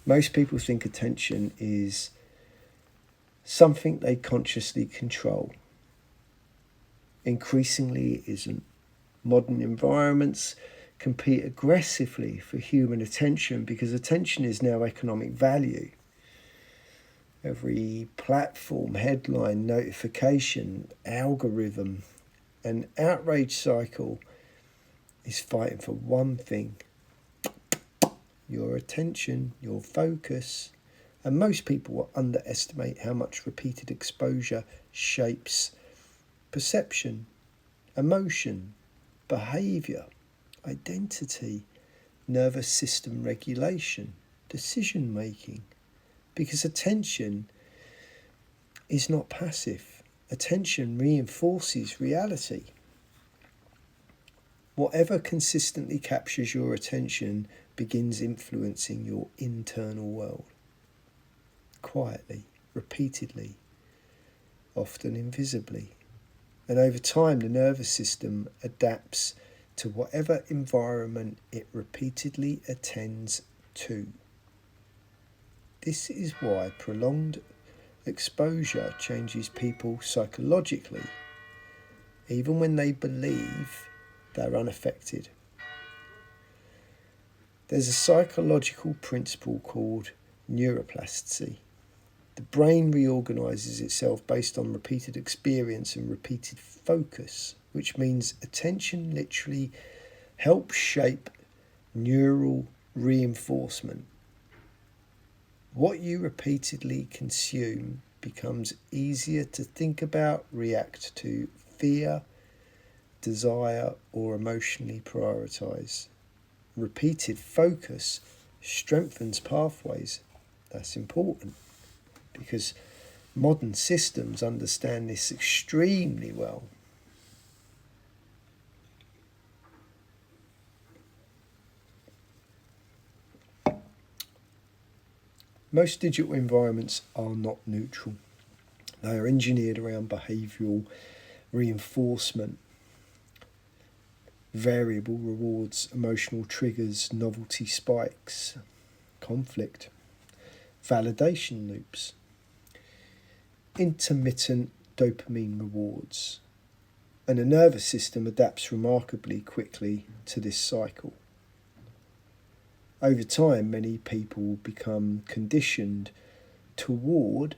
Most people think attention is something they consciously control. Increasingly, it isn't. Modern environments compete aggressively for human attention because attention is now economic value. Every platform, headline, notification, algorithm, and outrage cycle is fighting for one thing: your attention, your focus. And most people will underestimate how much repeated exposure shapes perception, emotion, behaviour, identity, nervous system regulation, decision making. Because attention is not passive. Attention reinforces reality. Whatever consistently captures your attention begins influencing your internal world. Quietly, repeatedly, often invisibly. And over time, the nervous system adapts to whatever environment it repeatedly attends to. This is why prolonged exposure changes people psychologically, even when they believe they're unaffected. There's a psychological principle called neuroplasticity. The brain reorganises itself based on repeated experience and repeated focus, which means attention literally helps shape neural reinforcement. What you repeatedly consume becomes easier to think about, react to, fear, desire, or emotionally prioritise. Repeated focus strengthens pathways. That's important because modern systems understand this extremely well. Most digital environments are not neutral. They are engineered around behavioural reinforcement, variable rewards, emotional triggers, novelty spikes, conflict, validation loops, intermittent dopamine rewards, and the nervous system adapts remarkably quickly to this cycle. Over time, many people become conditioned toward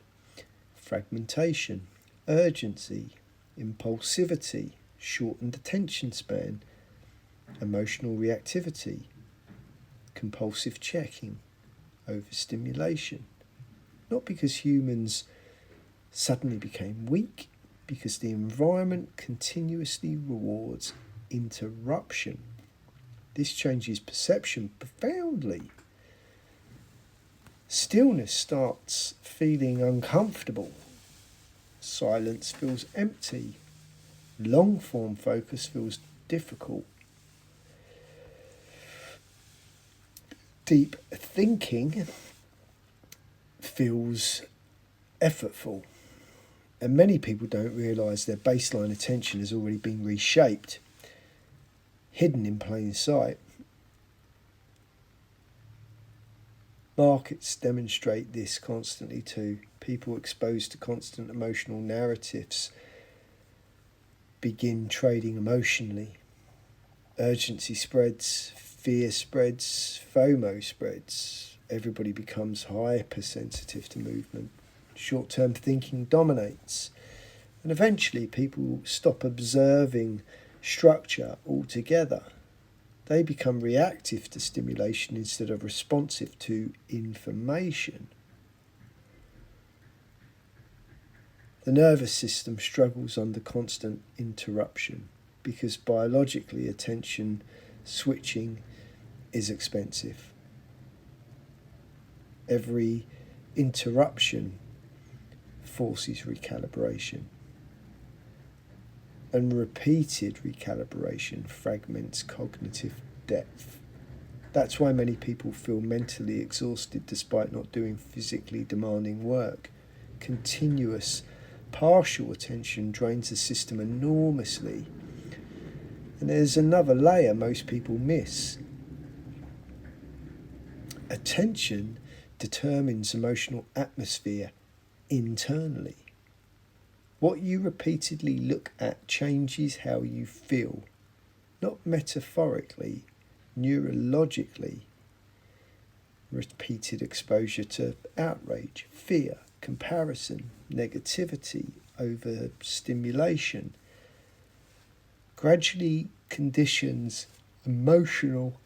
fragmentation, urgency, impulsivity, shortened attention span, emotional reactivity, compulsive checking, overstimulation. Not because humans suddenly became weak, because the environment continuously rewards interruption. This changes perception profoundly. Stillness starts feeling uncomfortable. Silence feels empty. Long-form focus feels difficult. Deep thinking feels effortful. And many people don't realise their baseline attention has already been reshaped, hidden in plain sight. Markets demonstrate this constantly too. People exposed to constant emotional narratives begin trading emotionally. Urgency spreads, fear spreads, FOMO spreads. Everybody becomes hypersensitive to movement. Short-term thinking dominates. And eventually people stop observing structure altogether. They become reactive to stimulation instead of responsive to information. The nervous system struggles under constant interruption because biologically attention switching is expensive. Every interruption forces recalibration, and repeated recalibration fragments cognitive depth. That's why many people feel mentally exhausted despite not doing physically demanding work. Continuous partial attention drains the system enormously. And there's another layer most people miss. Attention determines emotional atmosphere internally. What you repeatedly look at changes how you feel, not metaphorically, neurologically. Repeated exposure to outrage, fear, comparison, negativity, overstimulation gradually conditions emotional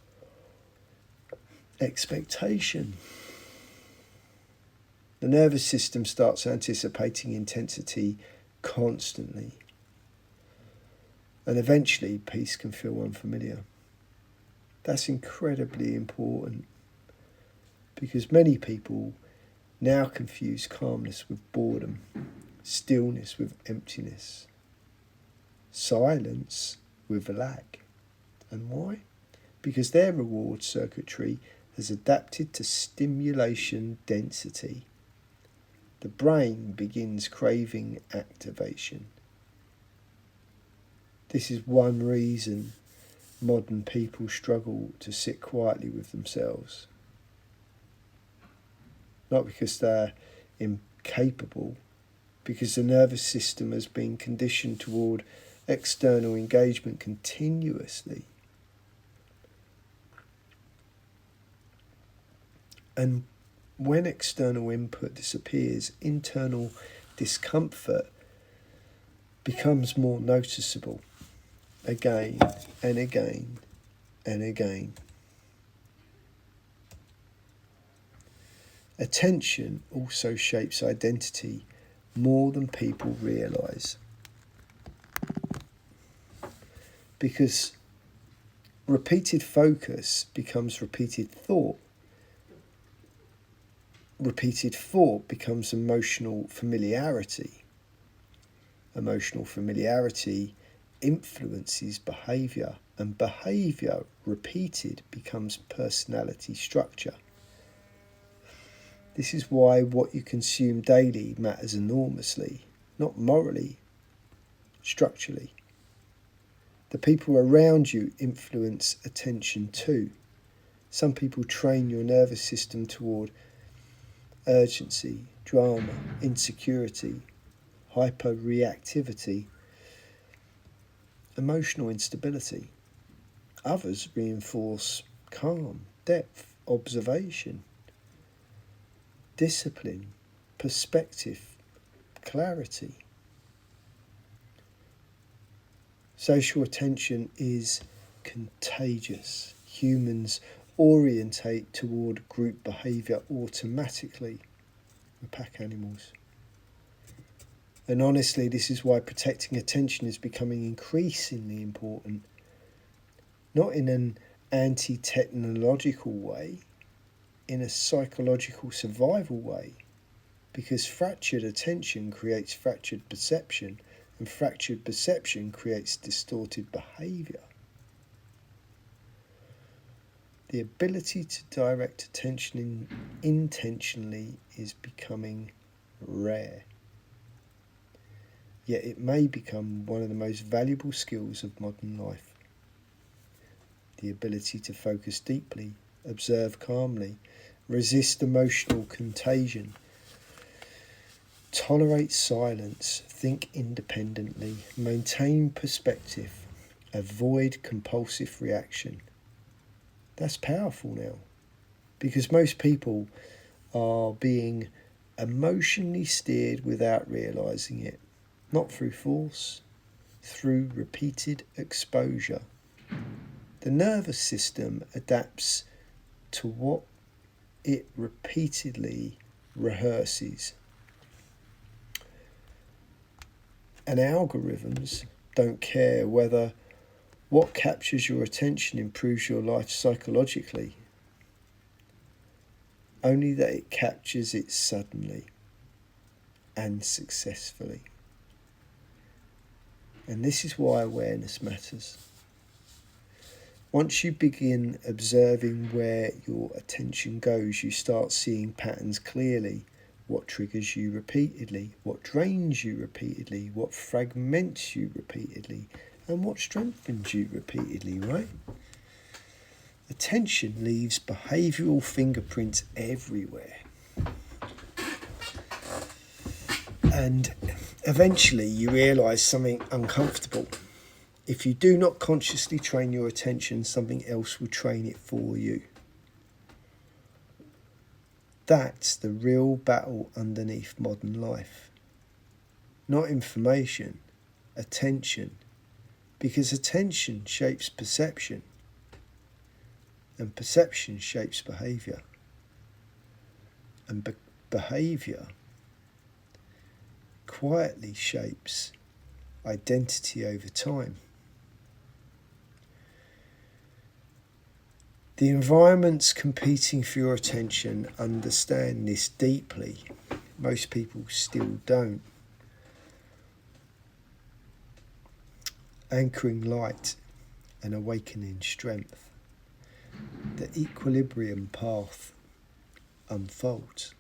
expectation. The nervous system starts anticipating intensity constantly, and eventually peace can feel unfamiliar. That's incredibly important, because many people now confuse calmness with boredom, stillness with emptiness, silence with lack. And why? Because their reward circuitry has adapted to stimulation density. The brain begins craving activation. This is one reason modern people struggle to sit quietly with themselves. Not because they're incapable, because the nervous system has been conditioned toward external engagement continuously. And when external input disappears, internal discomfort becomes more noticeable again and again and again. Attention also shapes identity more than people realise, because repeated focus becomes repeated thought. Repeated thought becomes emotional familiarity. Emotional familiarity influences behaviour, and behaviour, repeated, becomes personality structure. This is why what you consume daily matters enormously, not morally, structurally. The people around you influence attention too. Some people train your nervous system toward urgency, drama, insecurity, hyperreactivity, emotional instability. Others reinforce calm, depth, observation, discipline, perspective, clarity. Social attention is contagious. Humans orientate toward group behaviour automatically. We're pack animals. And honestly, this is why protecting attention is becoming increasingly important. Not in an anti-technological way, in a psychological survival way. Because fractured attention creates fractured perception, and fractured perception creates distorted behaviour. The ability to direct attention intentionally is becoming rare. Yet it may become one of the most valuable skills of modern life. The ability to focus deeply, observe calmly, resist emotional contagion, tolerate silence, think independently, maintain perspective, avoid compulsive reaction. That's powerful now, because most people are being emotionally steered without realising it, not through force, through repeated exposure. The nervous system adapts to what it repeatedly rehearses. And algorithms don't care whether what captures your attention improves your life psychologically, only that it captures it suddenly and successfully. And this is why awareness matters. Once you begin observing where your attention goes, you start seeing patterns clearly. What triggers you repeatedly, what drains you repeatedly, what fragments you repeatedly, and what strengthens you repeatedly, right? Attention leaves behavioural fingerprints everywhere. And eventually you realise something uncomfortable. If you do not consciously train your attention, something else will train it for you. That's the real battle underneath modern life. Not information, attention. Because attention shapes perception. And perception shapes behaviour. And behaviour quietly shapes identity over time. The environments competing for your attention understand this deeply. Most people still don't. Anchoring light and awakening strength. The equilibrium path unfolds.